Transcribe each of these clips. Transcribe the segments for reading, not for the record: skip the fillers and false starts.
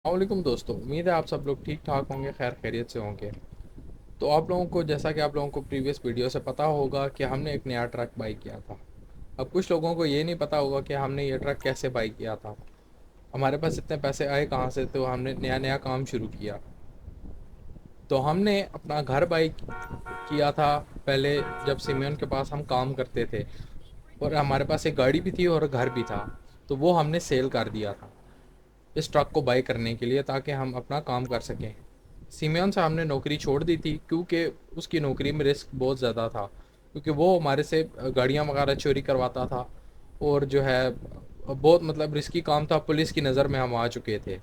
वालेकुम दोस्तों, उम्मीद है आप सब लोग ठीक ठाक होंगे, खैर खैरियत से होंगे। तो आप लोगों को, जैसा कि आप लोगों को प्रीवियस वीडियो से पता होगा कि हमने एक नया ट्रक बाई किया था। अब कुछ लोगों को ये नहीं पता होगा कि हमने ये ट्रक कैसे बाई किया था, हमारे पास इतने पैसे आए कहाँ से। तो हमने नया नया काम शुरू किया। तो हमने अपना घर बाई किया था पहले, जब सिमियन के पास हम काम करते थे, और हमारे पास एक गाड़ी भी थी और घर भी था। तो वो हमने सेल कर दिया था इस ट्रक को बाई करने के लिए, ताकि हम अपना काम कर सकें। सिमियन से हमने नौकरी छोड़ दी थी क्योंकि उसकी नौकरी में रिस्क बहुत ज़्यादा था, क्योंकि वो हमारे से गाड़ियाँ वगैरह चोरी करवाता था। और जो है बहुत मतलब रिस्की काम था, पुलिस की नज़र में हम आ चुके थे।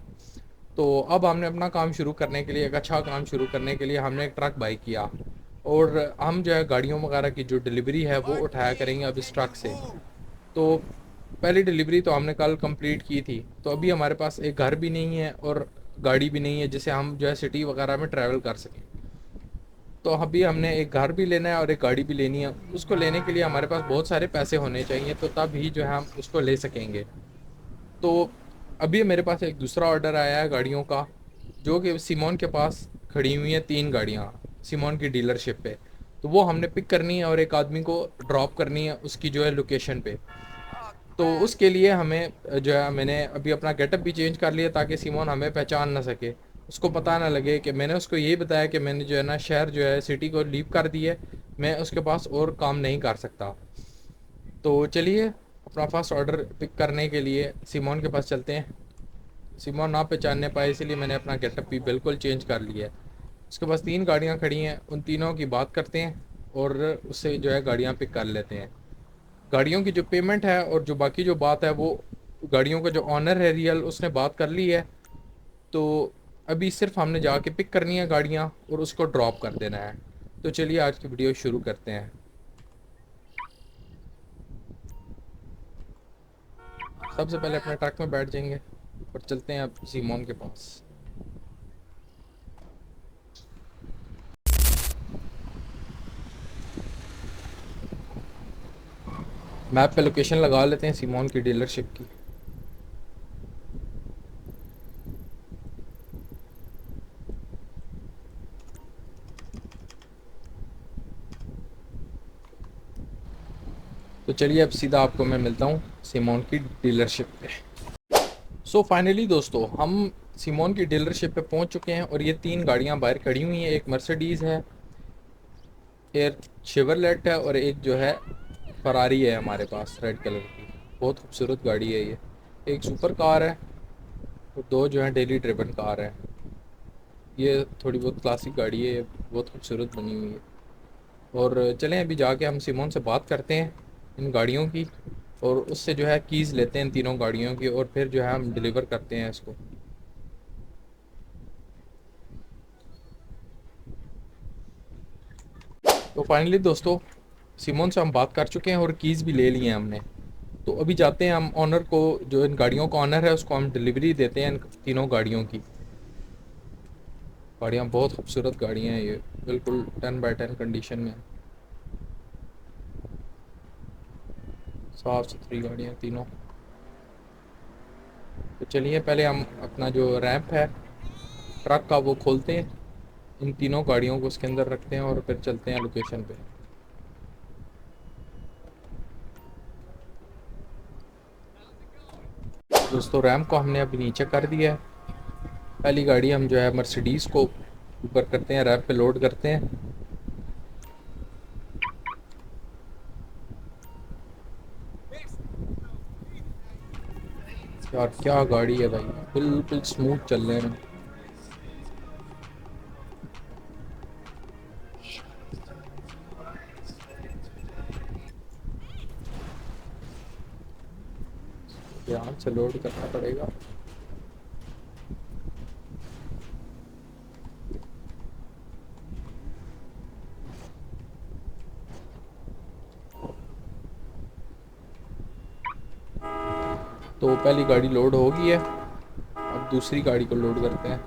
तो अब हमने अपना काम शुरू करने के लिए, एक अच्छा काम शुरू करने के लिए हमने एक ट्रक बाई किया। और हम जो है गाड़ियों वगैरह की जो डिलीवरी है वो उठाया करेंगे अब इस ट्रक से। तो पहली डिलीवरी तो हमने कल कंप्लीट की थी। तो अभी हमारे पास एक घर भी नहीं है और गाड़ी भी नहीं है जिसे हम जो है सिटी वगैरह में ट्रैवल कर सकें। तो अभी हमने एक घर भी लेना है और एक गाड़ी भी लेनी है। उसको लेने के लिए हमारे पास बहुत सारे पैसे होने चाहिए, तो तब ही जो है हम उसको ले सकेंगे। तो अभी मेरे पास एक दूसरा ऑर्डर आया है गाड़ियों का, जो कि सिमोन के पास खड़ी हुई हैं 3 गाड़ियाँ सिमोन की डीलरशिप पे। तो वो हमने पिक करनी है और एक आदमी को ड्रॉप करनी है उसकी जो है लोकेशन पे। तो उसके लिए हमें जो है, मैंने अभी अपना गेटअप भी चेंज कर लिया ताकि सिमोन हमें पहचान ना सके, उसको पता ना लगे कि मैंने उसको यही बताया कि मैंने जो है ना शहर जो है सिटी को लीव कर दी है, मैं उसके पास और काम नहीं कर सकता। तो चलिए अपना फर्स्ट ऑर्डर पिक करने के लिए सिमोन के पास चलते हैं। सिमोन ना पहचानने पाए, इसलिए मैंने अपना गेटअप भी बिल्कुल चेंज कर लिया है। उसके पास 3 गाड़ियाँ खड़ी हैं, उन तीनों की बात करते हैं और उससे जो है गाड़ियाँ पिक कर लेते हैं। गाड़ियों की जो पेमेंट है और जो बाकी जो बात है वो गाड़ियों का जो ऑनर है रियल, उसने बात कर ली है। तो अभी सिर्फ हमने जाके पिक करनी है गाड़ियाँ और उसको ड्रॉप कर देना है। तो चलिए आज की वीडियो शुरू करते हैं। सबसे पहले अपने ट्रक में बैठ जाएंगे और चलते हैं अब सीमोन के पास। मैप पे लोकेशन लगा लेते हैं सीमोन की डीलरशिप की। तो चलिए अब सीधा आपको मैं मिलता हूँ सीमोन की डीलरशिप पे। सो फाइनली दोस्तों, हम सीमोन की डीलरशिप पे पहुंच चुके हैं और ये 3 गाड़ियां बाहर खड़ी हुई हैं। एक मर्सिडीज़ है, एक शेवरलेट है और एक जो है फरारी है हमारे पास रेड कलर की। बहुत खूबसूरत गाड़ी है ये। एक सुपर कार है और 2 जो है डेली ड्रिवन कार है। ये थोड़ी बहुत क्लासिक गाड़ी है, ये बहुत खूबसूरत बनी हुई है। और चलें अभी जाके हम सिमोन से बात करते हैं इन गाड़ियों की, और उससे जो है कीज़ लेते हैं इन तीनों गाड़ियों की, और फिर जो है हम डिलीवर करते हैं इसको। तो फाइनली दोस्तों, सिमोन से हम बात कर चुके हैं और कीज़ भी ले लिए हैं हमने। तो अभी जाते हैं हम ऑनर को, जो इन गाड़ियों का ऑनर है उसको हम डिलीवरी देते हैं इन तीनों गाड़ियों की। गाड़ियाँ बहुत खूबसूरत गाड़ियाँ हैं ये, बिल्कुल 10/10 कंडीशन में। साफ़ सुथरी गाड़ियाँ तीनों। तो चलिए पहले हम अपना जो रैंप है ट्रक का वो खोलते हैं, इन तीनों गाड़ियों को उसके अंदर रखते हैं और फिर चलते हैं लोकेशन पे। दोस्तों रैंप को हमने अभी नीचे कर दिया है। पहली गाड़ी हम जो है मर्सिडीज़ को ऊपर करते हैं, रैंप पे लोड करते हैं। यार क्या गाड़ी है भाई, बिल्कुल स्मूथ चल रहे हैं। ध्यान से लोड करना पड़ेगा। तो पहली गाड़ी लोड हो गई है, अब दूसरी गाड़ी को लोड करते हैं।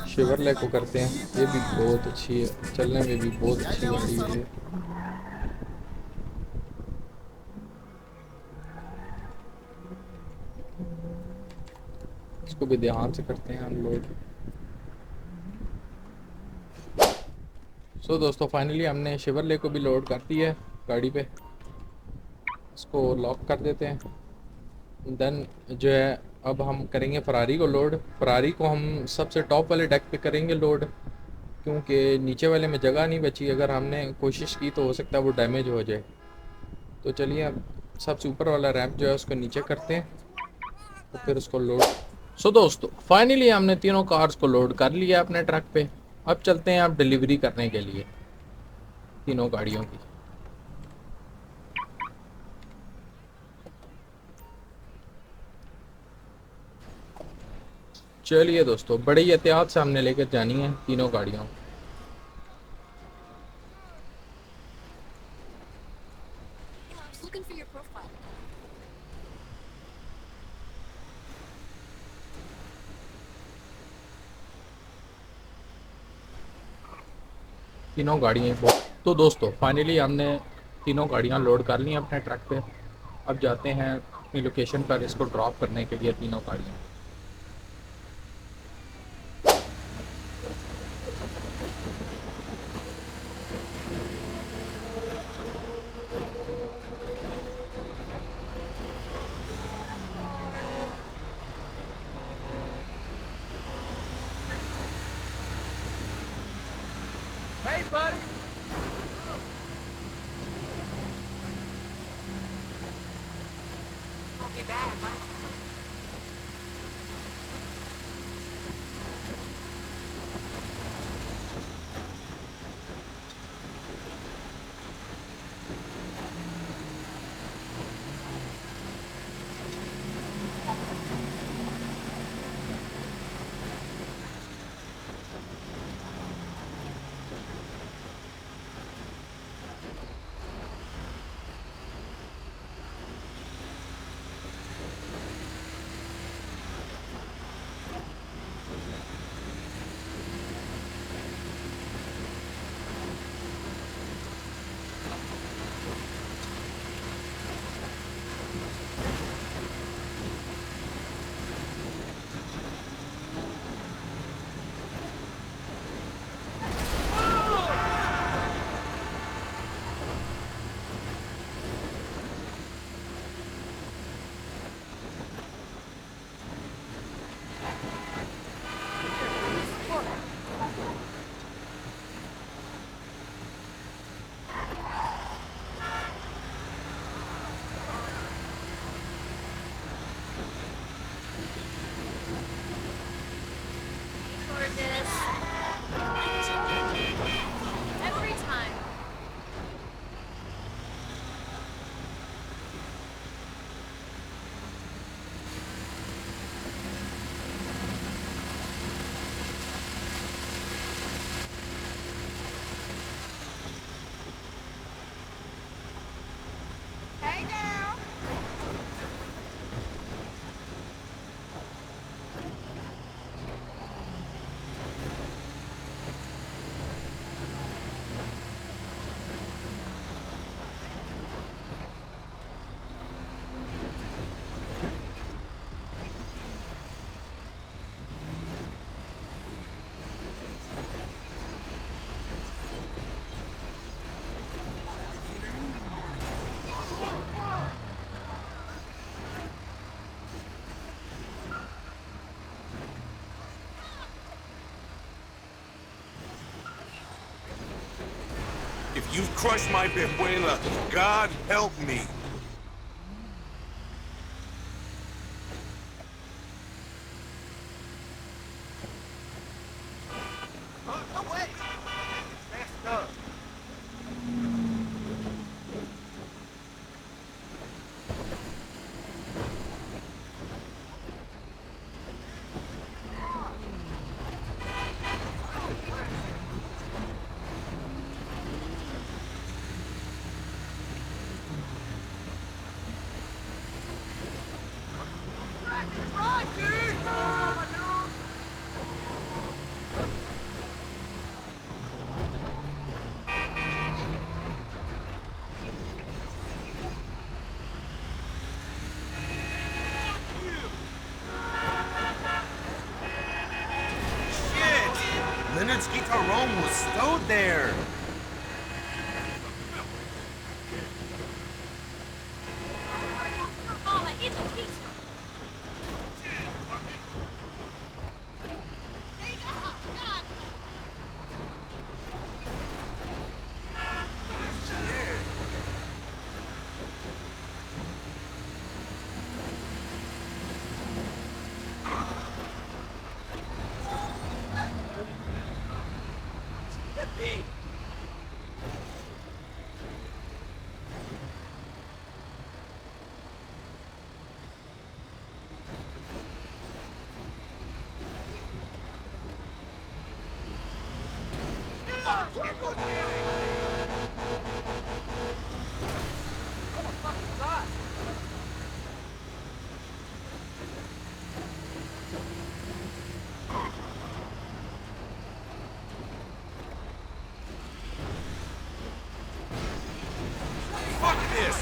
शेवरले को करते हैं, ये भी बहुत अच्छी है, चलने में भी बहुत अच्छी गाड़ी है ये। इसको भी ध्यान से करते हैं अनलोड। सो दोस्तों फाइनली हमने शेवरले को भी लोड कर दिया है गाड़ी पे। इसको लॉक कर देते हैं। देन जो है अब हम करेंगे फरारी को लोड। फरारी को हम सबसे टॉप वाले डेक पे करेंगे लोड, क्योंकि नीचे वाले में जगह नहीं बची। अगर हमने कोशिश की तो हो सकता है वो डैमेज हो जाए। तो चलिए अब सबसे ऊपर वाला रैंप जो है उसको नीचे करते हैं तो फिर उसको लोड। सो दोस्तों फाइनली हमने तीनों कार्स को लोड कर लिया अपने ट्रक पे। अब चलते हैं आप डिलीवरी करने के लिए तीनों गाड़ियों की। चलिए दोस्तों बड़े ही एहतियात से हमने लेकर जानी है तीनों गाड़ियों। तीनों गाड़ियाँ तो दोस्तों फाइनली हमने तीनों गाड़ियाँ लोड कर ली अपने ट्रक पे। अब जाते हैं अपनी लोकेशन पर इसको ड्रॉप करने के लिए तीनों गाड़ियाँ। Hey, buddy. I'll be back. Every time. Hey now. If you crush my Pejuela, God help me. No way. Messed up. Tyrone was stowed there. Mama, it's a piece. Fuck this.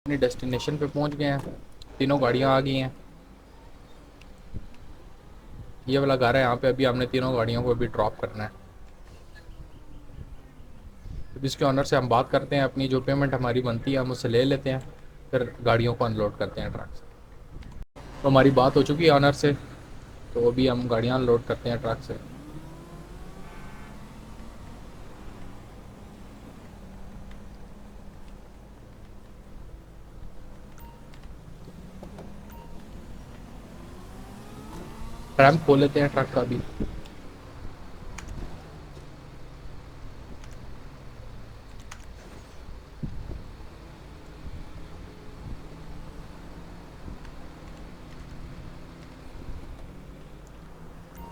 अपनी destination पे पहुंच गए हैं। तीनों गाड़ियां आ गई हैं। ये वाला घर है, यहाँ पे अभी हमने तीनों गाड़ियों को अभी ड्रॉप करना है। तो इसके ऑनर से हम बात करते हैं, अपनी जो पेमेंट हमारी बनती है हम उससे ले लेते हैं, फिर गाड़ियों को अनलोड करते हैं ट्रक से। तो हमारी बात हो चुकी है ऑनर से, तो अभी हम गाड़ियाँ अनलोड करते हैं ट्रक से। रैम्प खोल लेते हैं ट्रक का भी।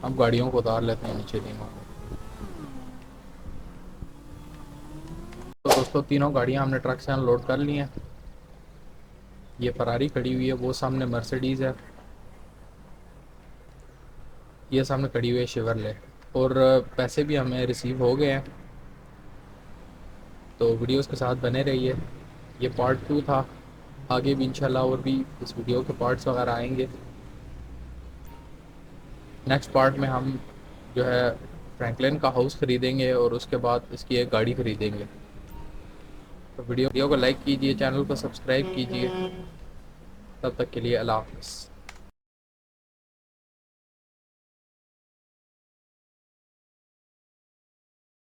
अब गाड़ियों को उतार लेते हैं नीचे तीनों को। तो दोस्तों तीनों गाड़ियां हमने ट्रक से अनलोड कर ली हैं। ये फरारी खड़ी हुई है, वो सामने मर्सिडीज़ है, ये सामने खड़ी हुई है शेवरले। और पैसे भी हमें रिसीव हो गए हैं। तो वीडियोस के साथ बने रहिए। ये पार्ट 2 था, आगे भी इंशाल्लाह और भी इस वीडियो के पार्ट्स वगैरह आएंगे। नेक्स्ट पार्ट में हम जो है फ्रैंकलिन का हाउस ख़रीदेंगे और उसके बाद इसकी एक गाड़ी ख़रीदेंगे। तो वीडियो को लाइक कीजिए, चैनल को सब्सक्राइब कीजिए। तब तक के लिए अल्लाह हाफ़िज़।